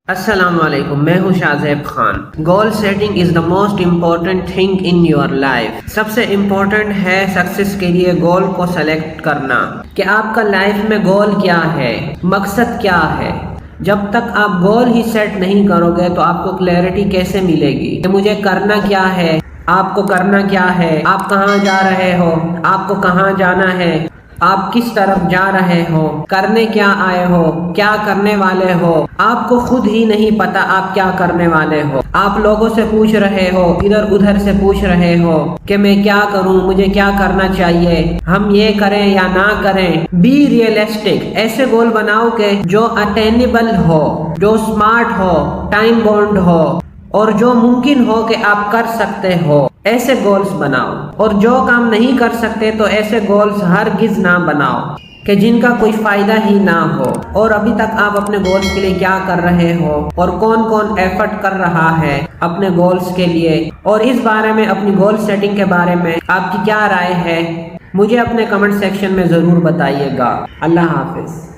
السلام علیکم، میں ہوں Shahzeb Khan. Goal setting is the most important thing in your life. سب سے امپورٹنٹ ہے سکسیس کے لیے گول کو سلیکٹ کرنا کہ آپ کا لائف میں گول کیا ہے، مقصد کیا ہے۔ جب تک آپ گول ہی سیٹ نہیں کرو گے تو آپ کو کلیئرٹی کیسے ملے گی کہ مجھے کرنا کیا ہے، آپ کو کرنا کیا ہے، آپ کہاں جا رہے ہو، آپ کو کہاں جانا ہے، آپ کس طرف جا رہے ہو، کرنے کیا آئے ہو، کیا کرنے والے ہو۔ آپ کو خود ہی نہیں پتا آپ کیا کرنے والے ہو۔ آپ لوگوں سے پوچھ رہے ہو، ادھر ادھر سے پوچھ رہے ہو کہ میں کیا کروں، مجھے کیا کرنا چاہیے، ہم یہ کریں یا نہ کریں۔ بی ریئلسٹک، ایسے گول بناؤ کہ جو اٹینیبل ہو، جو سمارٹ ہو، ٹائم باؤنڈ ہو اور جو ممکن ہو کہ آپ کر سکتے ہو۔ ایسے گولز بناؤ، اور جو کام نہیں کر سکتے تو ایسے گولز ہرگز نہ بناؤ کہ جن کا کوئی فائدہ ہی نہ ہو۔ اور ابھی تک آپ اپنے گولز کے لیے کیا کر رہے ہو اور کون کون ایفرٹ کر رہا ہے اپنے گولز کے لیے، اور اس بارے میں اپنی گول سیٹنگ کے بارے میں آپ کی کیا رائے ہے، مجھے اپنے کمنٹ سیکشن میں ضرور بتائیے گا۔ اللہ حافظ۔